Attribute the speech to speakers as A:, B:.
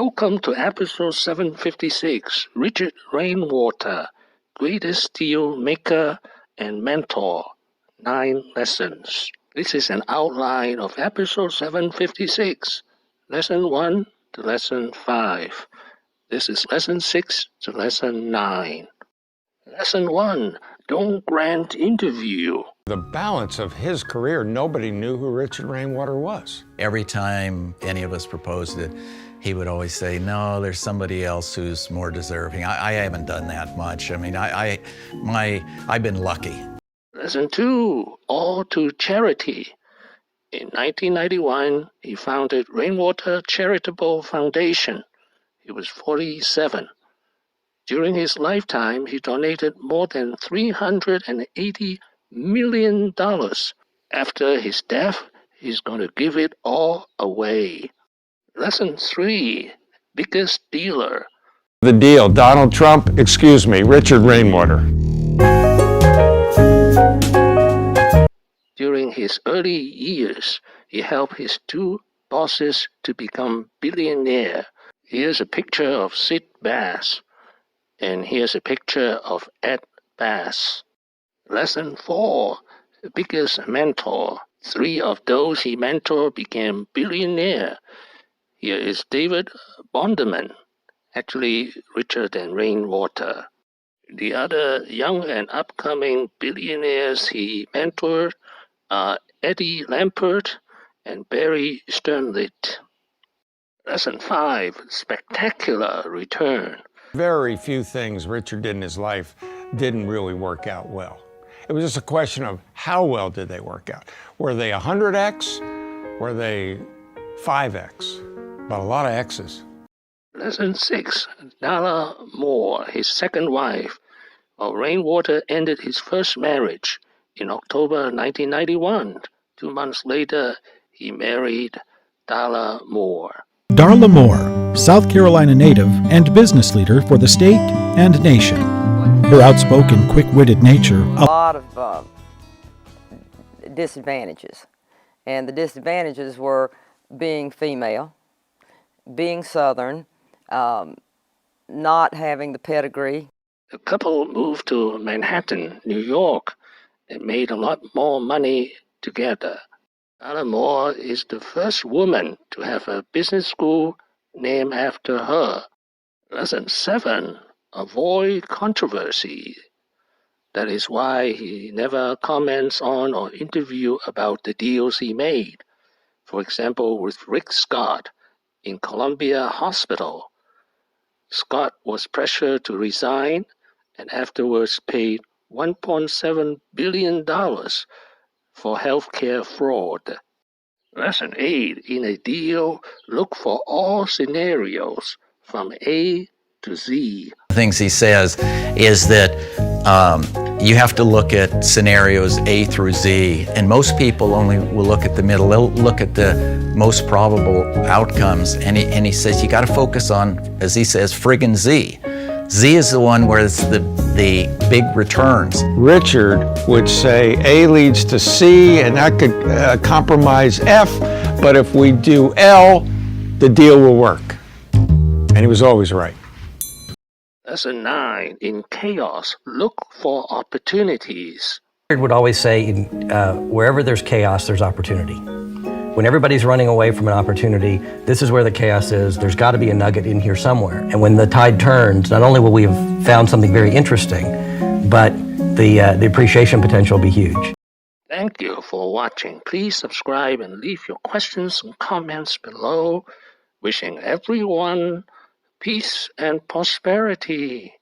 A: Welcome to episode 756, Richard Rainwater, Greatest Deal Maker and Mentor, 9 Lessons. This is an outline of episode 756, Lesson 1 to Lesson 5. This is Lesson 6 to Lesson 9. Lesson 1, Don't Grant Interview.
B: The balance of his career, nobody knew who Richard Rainwater was.
C: Every time any of us proposed it, he would always say, no, there's somebody else who's more deserving. I haven't done that much. I mean, I've been lucky.
A: Lesson 2, All to Charity. In 1991, he founded Rainwater Charitable Foundation. He was 47. During his lifetime, he donated more than $380 million. After his death, he's going to give it all away. Lesson 3, Biggest Dealer.
B: The deal, Donald Trump, Richard Rainwater.
A: During his early years, he helped his 2 bosses to become billionaires. Here's a picture of Sid Bass, and here's a picture of Ed Bass. Lesson 4, Biggest Mentor. 3 of those he mentored became billionaires. Here is David Bonderman, actually richer than Rainwater. The other young and upcoming billionaires he mentored are Eddie Lampert and Barry Sternlicht. Lesson 5, Spectacular Return.
B: Very few things Richard did in his life didn't really work out well. It was just a question of how well did they work out. Were they 100x? Were they 5x? But a lot of X's.
A: Lesson 6, Darla Moore, his second wife. While Rainwater ended his first marriage in October 1991. 2 months later, he married Darla Moore.
D: Darla Moore, South Carolina native and business leader for the state and nation. Her outspoken, quick-witted nature.
E: A lot of disadvantages. And the disadvantages were being female, being Southern, not having the pedigree.
A: The couple moved to Manhattan, New York, and made a lot more money together. Darla Moore is the first woman to have a business school named after her. Lesson 7, Avoid controversy. That is why he never comments on or interview about the deals he made. For example, with Rick Scott in Columbia Hospital. Scott was pressured to resign and afterwards paid $1.7 billion for healthcare fraud. Lesson 8, in a deal, look for all scenarios from A to Z.
C: The things he says is that you have to look at scenarios A through Z, and most people only will look at the middle. They'll look at the most probable outcomes, and he says you got to focus on, as he says, friggin' Z. Z is the one where it's the big returns.
B: Richard would say A leads to C, and that could compromise F, but if we do L, the deal will work. And he was always right.
A: Lesson 9, in chaos, look for opportunities.
F: Richard would always say, wherever there's chaos, there's opportunity. When everybody's running away from an opportunity, this is where the chaos is. There's got to be a nugget in here somewhere. And when the tide turns, not only will we have found something very interesting, but the appreciation potential will be huge.
A: Thank you for watching. Please subscribe and leave your questions and comments below. Wishing everyone peace and prosperity.